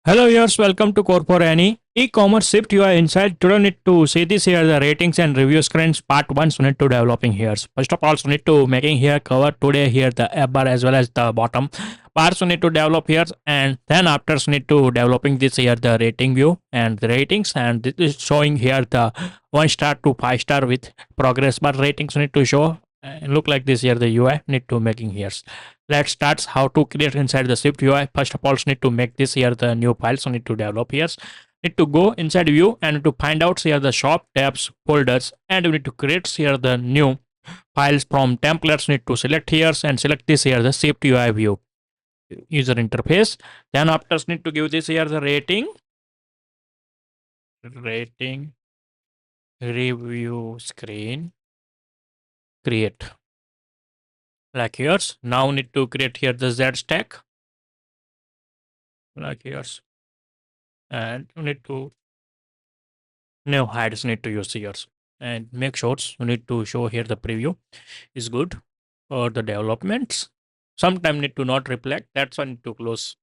Hello viewers, welcome to CodeForAny. E-commerce shift UI inside. Today need to see this here the ratings and review screens part 1 so need to developing here. First of all, so need to making here cover today here the app bar as well as the bottom parts so need to develop here, and then after so need to developing this here the rating view and the ratings, and this is showing here the 1 star to 5 star with progress bar ratings need to show and look like this here the UI need to making here. Let's start how to create inside the Swift UI. First of all, need to make this here the new file. So need to develop here. Need to go inside view and to find out here the shop tabs folders, and we need to create here the new files from templates. Need to select here and select this here the Swift UI view user interface. Then after need to give this here the rating review screen create like here's. Now need to create here the Z stack like here's, and you need to no hides need to use here, and make sure you need to show here the preview is good or the developments sometime need to not reflect, that's why need to close.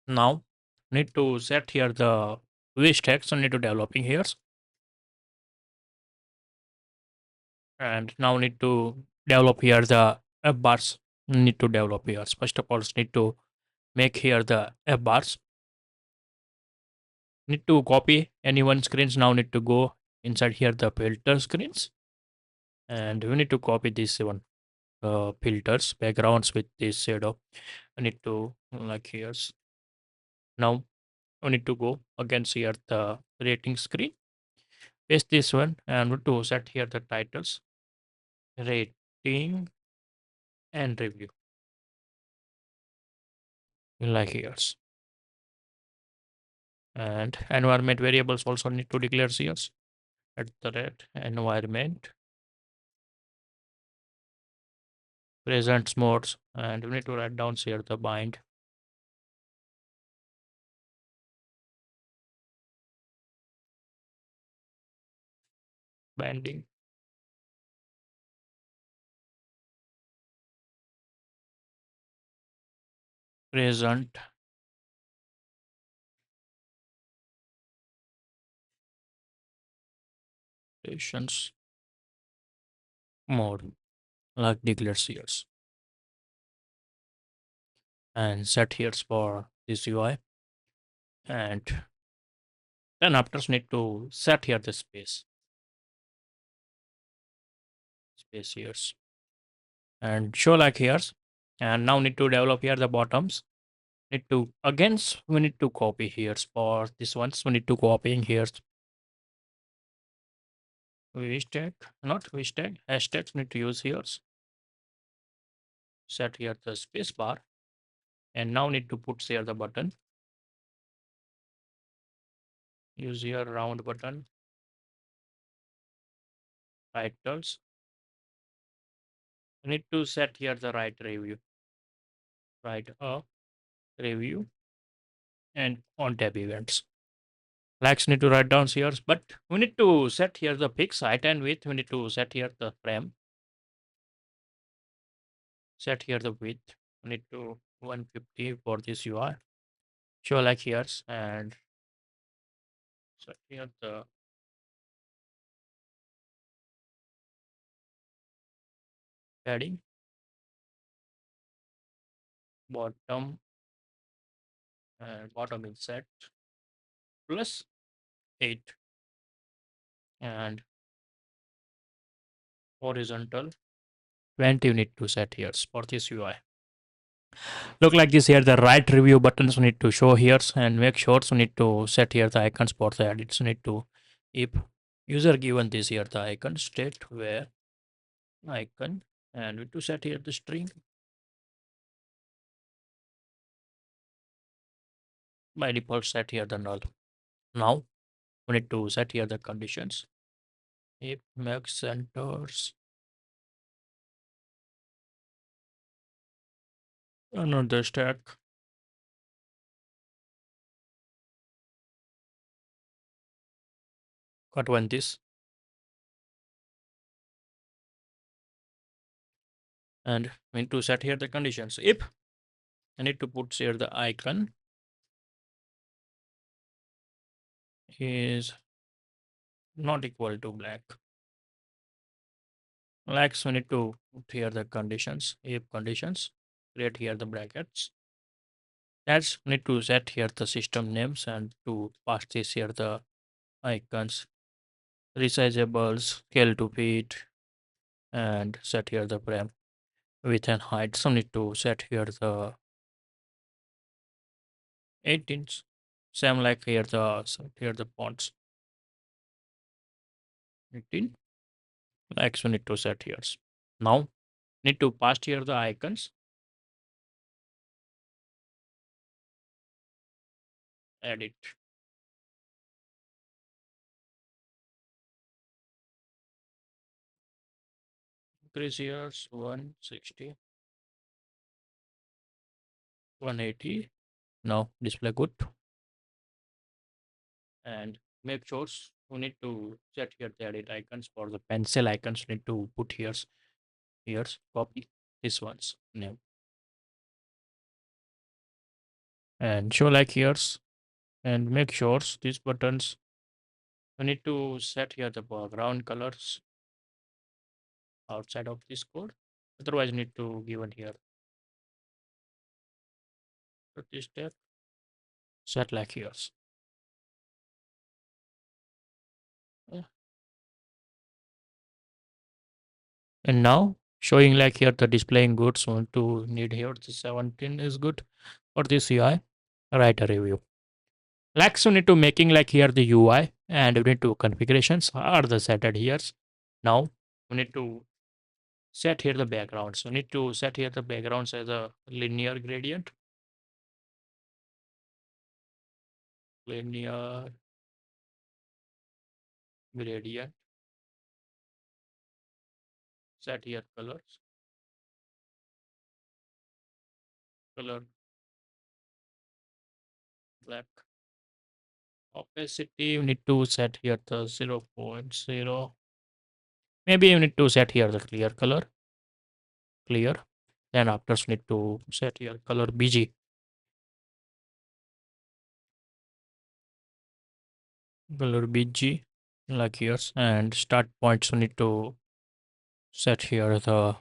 Now need to set here the wish text, so need to developing here, and now need to develop here the app bars need to develop here. First of all need to make here the app bars, need to copy any one screens. Now need to go inside here the filter screens, and we need to copy this one filters backgrounds with this shadow. I need to like here's. Now we need to go against here the rating screen, paste this one, and we need to set here the titles rating and review like here's. And environment variables also need to declare here at the rate environment presents modes, and we need to write down here the bind binding present presentations mode like declares here, and set here for this UI, and then after need to set here the space here and show like here, and now need to develop here the bottoms. Need to again we need to copy here for this ones, we need to copying here hashtag, not hashtag, hashtags need to use here, set here the space bar, and now need to put here the button, use here round button titles. We need to set here the right review, write a review, and on tab events. Likes need to write down here, but we need to set here the fixed height and width. We need to set here the frame, set here the width. We need to 150 for this UI. Show like here, and set here the padding bottom, and bottom is set plus 8, and horizontal 20 you need to set here for this UI. Look like this here the right review buttons we need to show here, and make sure we need to set here the icons for the edits. We need to if user given this here the icon state where icon, and we need to set here the string by default, set here the null. Now we need to set here the conditions if max centers another stack, got one this, and we need to set here the conditions if I need to put here the icon is not equal to black. Like so we need to put here the conditions, if conditions, create here the brackets. That's we need to set here the system names and to pass this here the icons, resizables, scale to fit, and set here the frame width and height. So need to set here the 18. Same like here the set here the fonts 18. Like so need to set here. Now need to pass here the icons, edit, increase here 160, 180. Now display good, and make sure we need to set here the edit icons for the pencil icons. Need to put here's copy this one's name and show like here's, and make sure these buttons we need to set here the background colors outside of this code. Otherwise, need to given here. So this step set like here's. Yeah. And now showing like here the displaying goods want to need here the 17 is good for this UI. Write a review. Like so need to making like here the UI and we need to configurations are the set at here. Now we need to set here the backgrounds. We need to set here the backgrounds as a linear gradient. Linear gradient. Set here colors. Color black. Opacity, we need to set here the 0.0. Maybe you need to set here the clear color. Clear. Then after we need to set here color BG. Color BG like here. And start points we need to set here the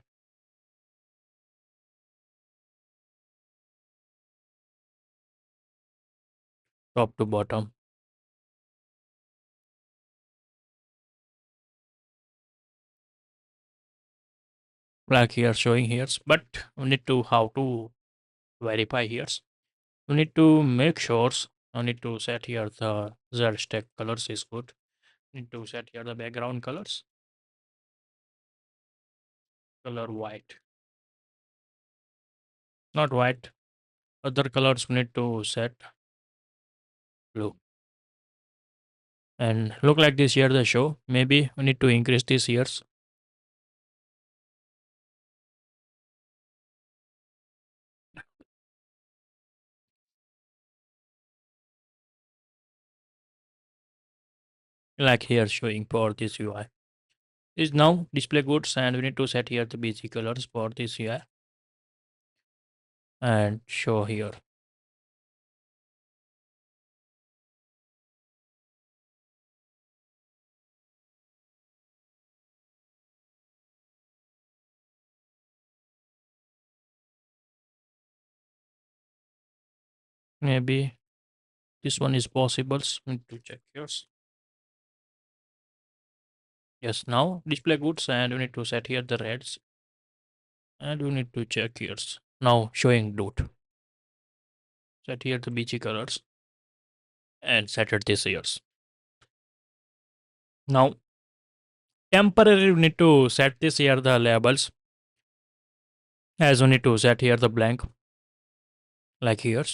top to bottom. Like here showing here. But we need to how to verify here. We need to make sure I need to set here the Z stack colors is good. Need to set here the background colors. Color white. Not white. Other colors we need to set blue. And look like this here the show. Maybe we need to increase this years. Like here showing for this UI. Is now display goods and we need to set here the BG colors for this UI and show here. Maybe this one is possible. We need to check yours. Yes, now display goods and we need to set here the reds and we need to check yours. Now showing dot. Set here the BG colors and set it this years. Now temporarily we need to set this here the labels as we need to set here the blank like here,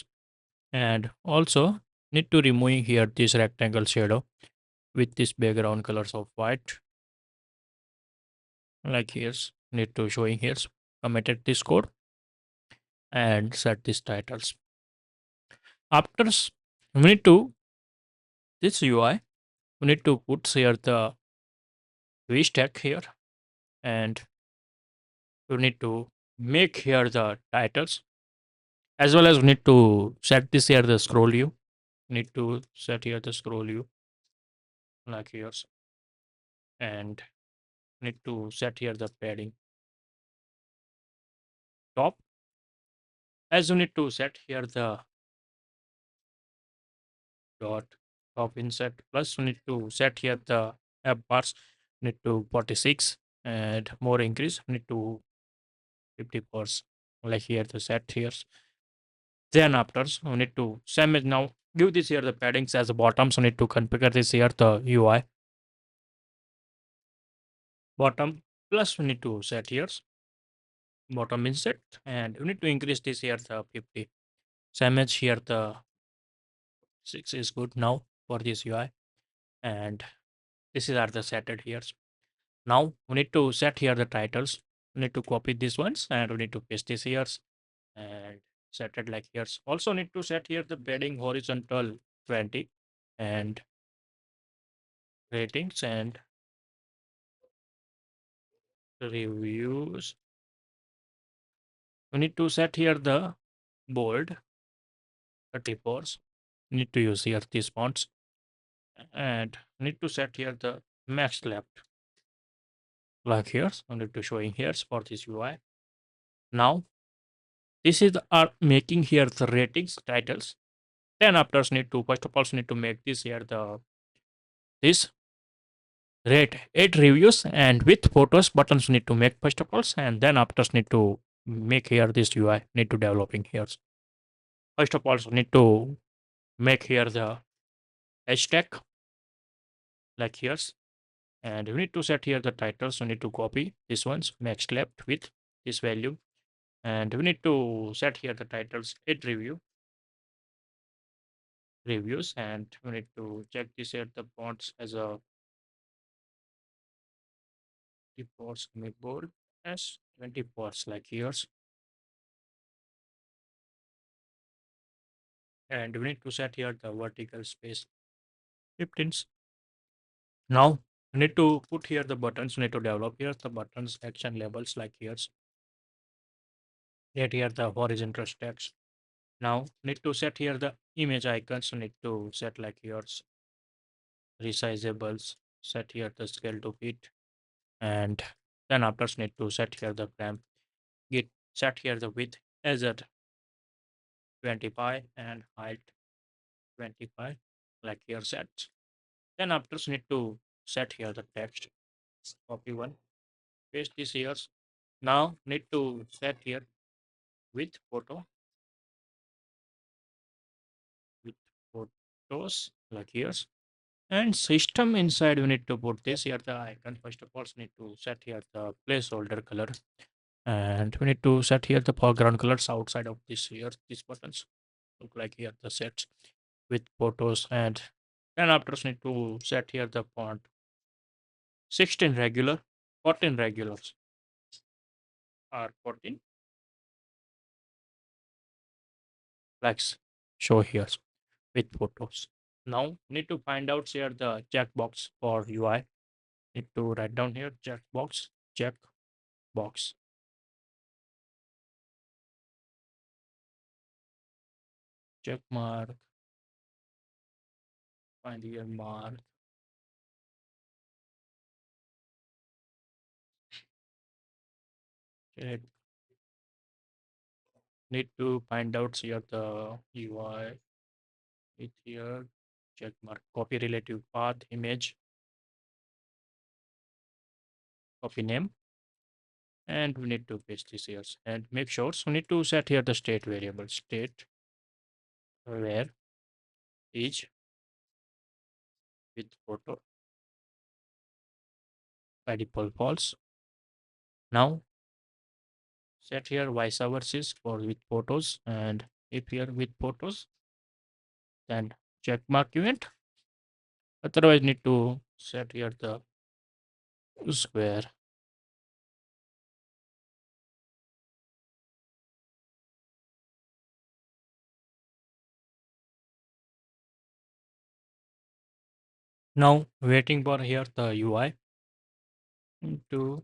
and also need to remove here this rectangle shadow with this background colors of white like here's need to showing here's committed this code and set these titles. After we need to this UI we need to put here the v stack here and we need to make here the titles As well as we need to set this here the scroll view. Need to set here the scroll view like here, and need to set here the padding top. As you need to set here the dot top inset, plus we need to set here the app bars. Need to 46 and more increase need to 50%, like here the set here. Then after we need to same as now give this here the paddings as a bottom, so need to configure this here the UI bottom, plus we need to set here bottom inset, and we need to increase this here the 50. Same as here the 6 is good now for this UI, and this is are the setted here. Now we need to set here the titles. We need to copy these ones and we need to paste this here and set it like here. Also need to set here the padding horizontal 20 and ratings and reviews. We need to set here the bold 34. Need to use here these fonts, and need to set here the max left like here. I need to showing here for this UI. Now this is our making here the ratings titles. Then after need to first of all need to make this here the this rate 8 reviews and with photos buttons need to make first of all, and then after need to make here this UI need to developing here. First of all need to make here the hashtag like here, and we need to set here the titles. So need to copy this ones max left with this value, and we need to set here the titles 8 reviews, and we need to check this here the fonts as a reports bold as 20 ports like yours, and we need to set here the vertical space 15. Now we need to put here the buttons. We need to develop here the buttons action labels like here's get here the horizontal text. Now need to set here the image icons. We need to set like yours resizables, set here the scale to fit, and then after need to set here the frame, get set here the width as at 25 and height 25 like here set. Then after need to set here the text, copy one, paste this here. Now need to set here with photo with photos like here, and system inside we need to put this here the icon. First of all need to set here the placeholder color, and we need to set here the foreground colors outside of this here these buttons look like here the sets with photos, and then after need to set here the font 16 regular 14 regulars or 14 likes show here with photos. Now need to find out here the checkbox for UI. Need to write down here check box check mark, find here mark, check. Need to find out here the UI with here check mark, copy relative path image, copy name, and we need to paste this here and make sure. So we need to set here the state variable state where is with photo by default false. Now set here vice versa for with photos, and if here with photos then check mark event, otherwise need to set here the square. Now waiting for here the UI to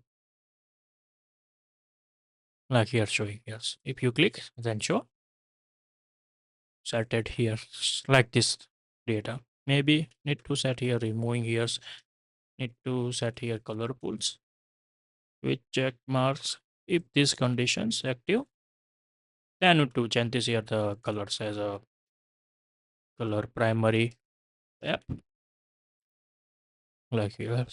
like here showing yes, if you click then show, set it here like this data. Maybe need to set here removing here, need to set here color pools with check marks. If these conditions active, then need to change this here the colors as a color primary. Yep, like here.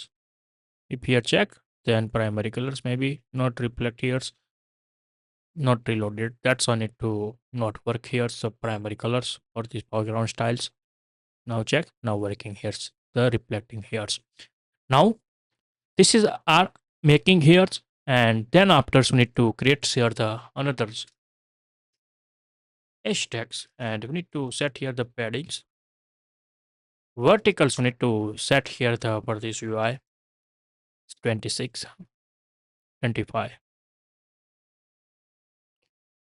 If here check, then primary colors maybe not reflect here, not reloaded. That's on it to not work here. So primary colors for these background styles. Now check, now working here's the reflecting here's. Now this is our making here's, and then after we need to create here the another hashtags, and we need to set here the paddings. Verticals we need to set here the for this UI 26, 25.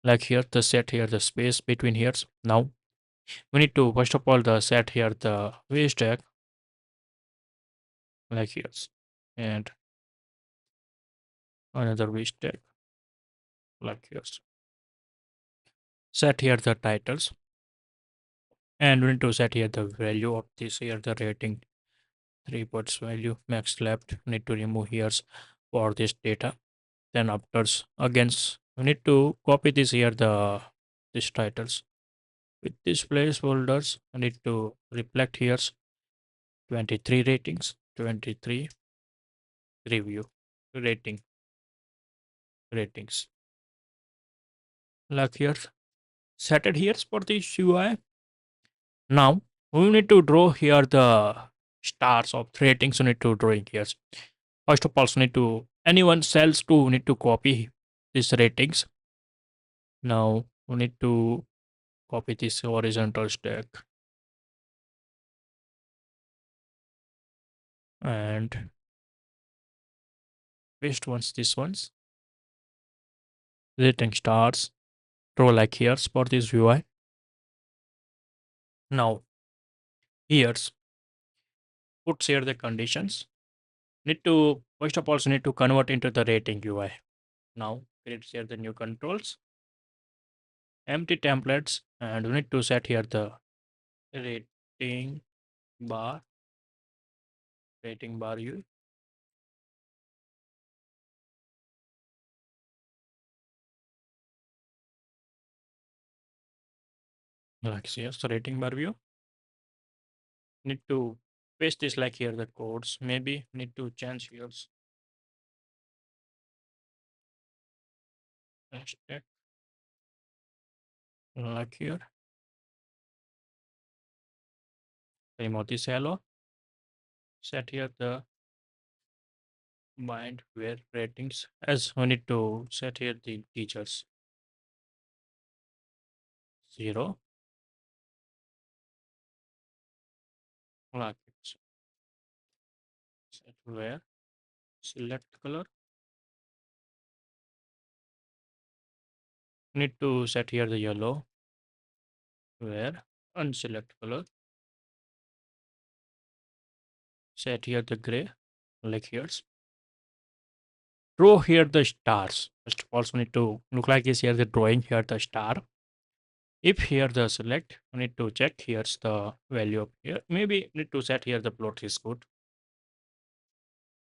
Like here the set here the space between here's. Now we need to first of all the set here the hashtag like here's, and another hashtag like here's. Set here the titles, and we need to set here the value of this here the rating 3 words value max left. We need to remove here for this data. Then after again we need to copy this here the this titles with this placeholders. I need to reflect here 23 ratings, 23 review rating ratings like here set it here for this UI. Now we need to draw here the stars of ratings. We need to drawing here. First of all, we need to anyone cells to need to copy these ratings. Now we need to copy this horizontal stack and paste once this ones rating stars draw like here for this UI. Now here's put here the conditions. Need to first of all need to convert into the rating UI. Now create here the new controls, empty templates, and we need to set here the rating bar, rating bar U like here. So rating bar view. Need to paste this like here the codes. Maybe need to change here hashtag like here. Remove this hello. Set here the bind where ratings as we need to set here the teachers 0 like it. Set where select color. Need to set here the yellow where unselect color. Set here the gray like here's. Draw here the stars. First of all, we need to look like this here the drawing here the star. If here the select, we need to check here's the value of here. Maybe need to set here the plot is good.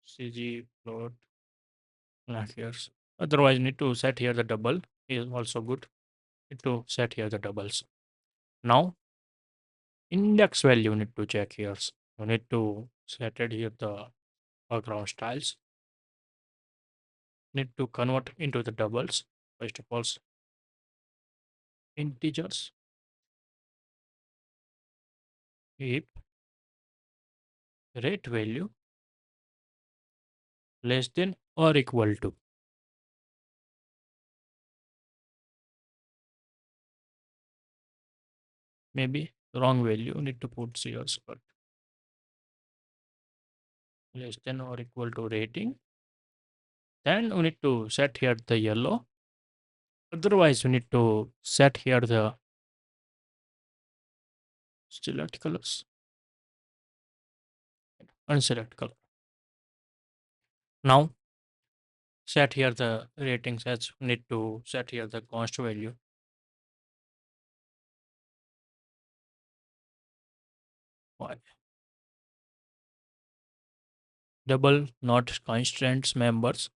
CG plot like here's. Otherwise, need to set here the double is also good. Need to set here the doubles. Now index value need to check here. You need to set it here the background styles. Need to convert into the doubles. First of all, integers. If rate value less than or equal to, maybe wrong value need to put zeros, but less than or equal to rating. Then we need to set here the yellow. Otherwise, we need to set here the select colors, unselect color. Now set here the ratings as we need to set here the const value Why? Double, not constraints members.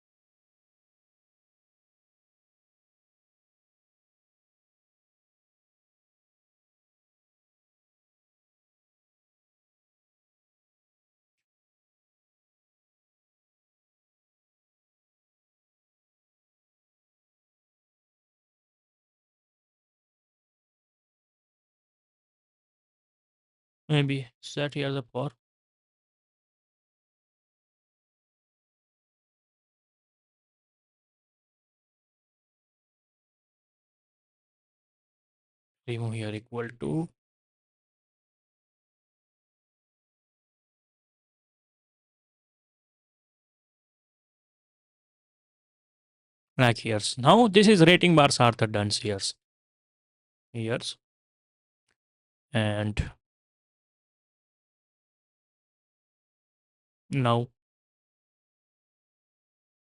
Maybe set here the for remove here equal to like here's. Now this is rating bars are the done here's and now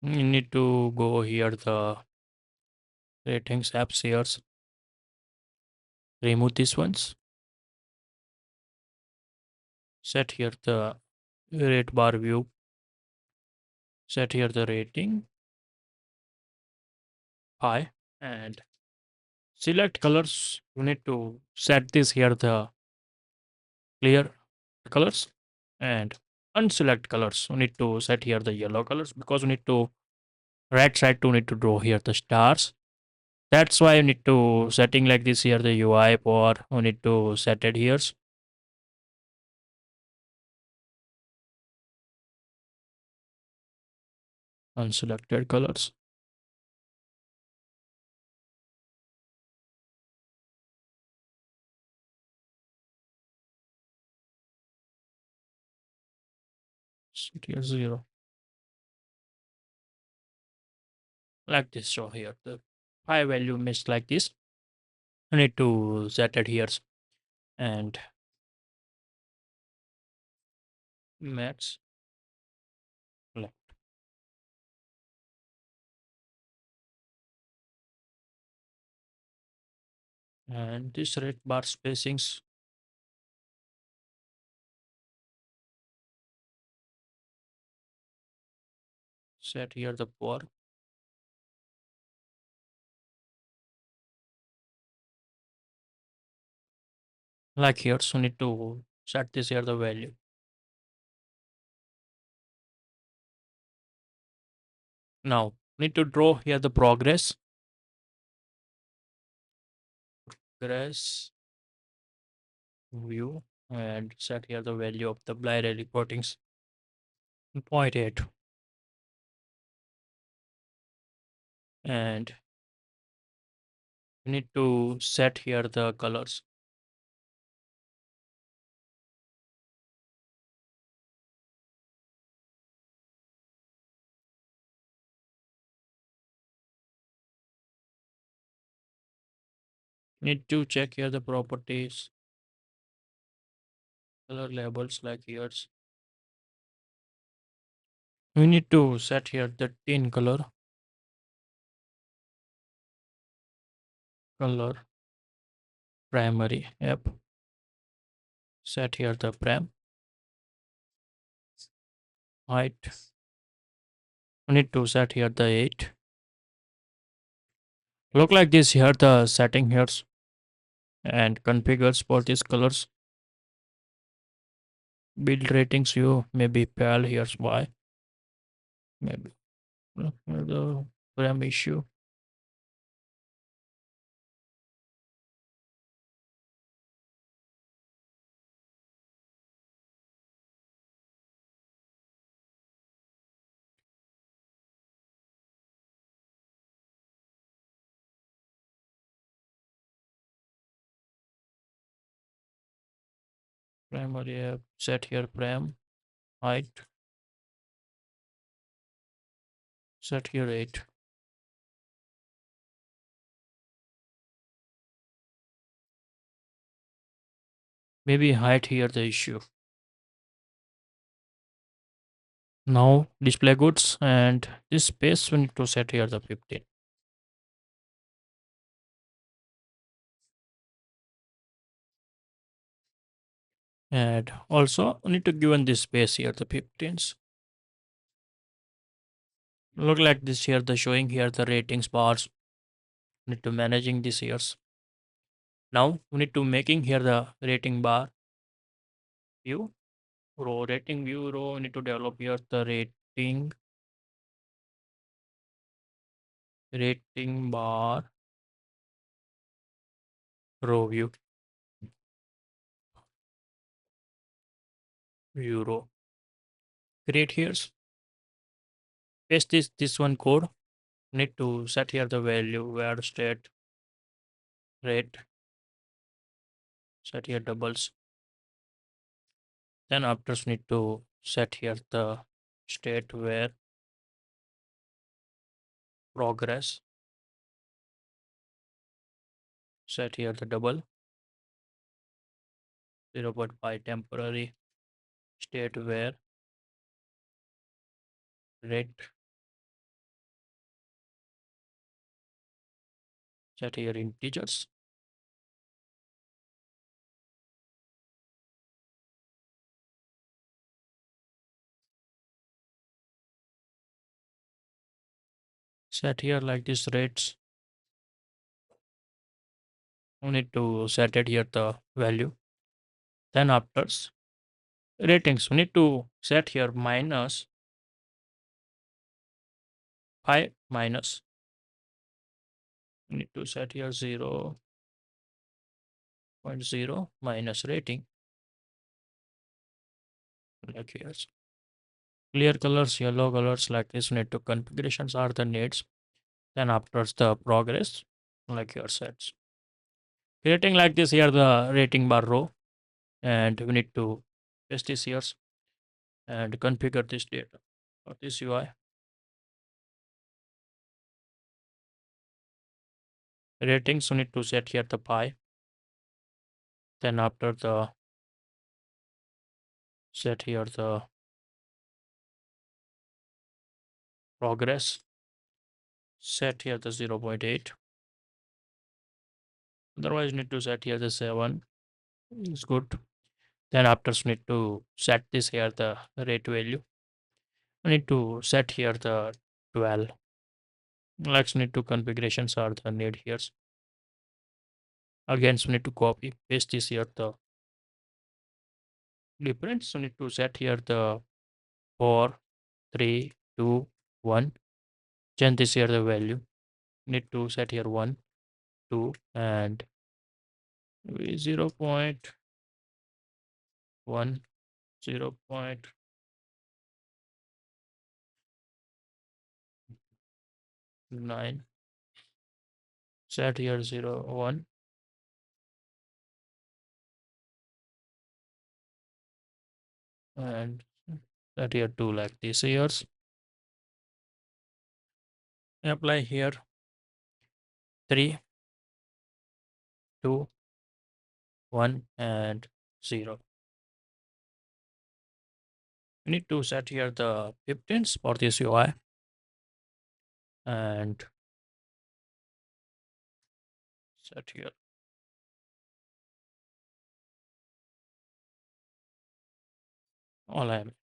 you need to go here the ratings apps here's, remove these ones, set here the rate bar view, set here the rating high, and select colors. You need to set this here the clear colors, and unselect colors. You need to set here the yellow colors because you need to right side to need to draw here the stars. That's why you need to setting like this here the UI for you need to set it here. Unselected colors. Set here 0. Like this show here. The high value missed like this. You need to set it here and max left. And this rate bar spacings set here the for like here. So need to set this here the value. Now need to draw here the progress view and set here the value of the blind reportings 0.8 and you need to set here the colors need to check here the properties color labels like here's we need to set here the tin color primary app set here the pram height we need to set here the 8 look like this here the setting here and configures for these colors build ratings you maybe pal here's why maybe the pram issue primary app set here pram height set here 8 maybe height here the issue now display goods and this space we need to set here the 15 And also we need to give in this space here the 15s. Look like this here, the showing here the ratings bars. Need to managing this here. Now we need to making here the rating bar view row, rating view row. We need to develop here the rating bar row view row. Create here. Paste this one code. Need to set here the value where state rate, set here doubles. Then after need to set here the state where progress, set here the double 0.5 temporary state where rate, set here integers. Set here like this rates. We need to set it here the value. Then after ratings, we need to set here minus 5 minus. We need to set here 0.0 minus rating. Like here. Clear colors, yellow colors like this. We need to configurations are the needs. Then after the progress, like your sets. Creating like this here the rating bar row. And we need to paste this here and configure this data or this UI. Ratings, we need to set here the pi. Then after the set here the progress, set here the 0.8. Otherwise need to set here the 7 is good. Then after need to set this here the rate value. We need to set here the 12. Let's need to configurations are the need here. Again, so need to copy paste this here the difference. So need to set here the 4, 3, 2, 1. Change this here the value. Need to set here 1, 2 and 0.1, 0.9. Set here 0, 1. And set here 2 like this here. Apply here 3, 2, 1 and 0. We need to set here the 15s for this UI and set here alignment.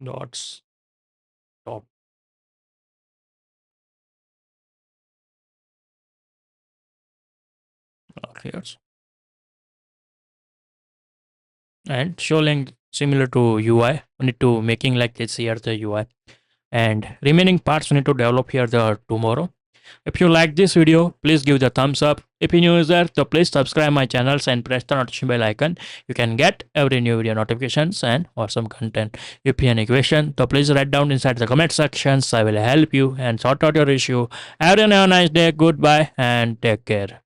Dots top. Here and show length similar to UI. We need to making like this here the UI and remaining parts we need to develop here the tomorrow. If you like this video, please give the thumbs up. If you're new user, so please subscribe my channels and press the notification bell icon. You can get every new video notifications and awesome content. If you have any question, so please write down inside the comment sections. I will help you and sort out your issue. Everyone have a nice day. Goodbye and take care.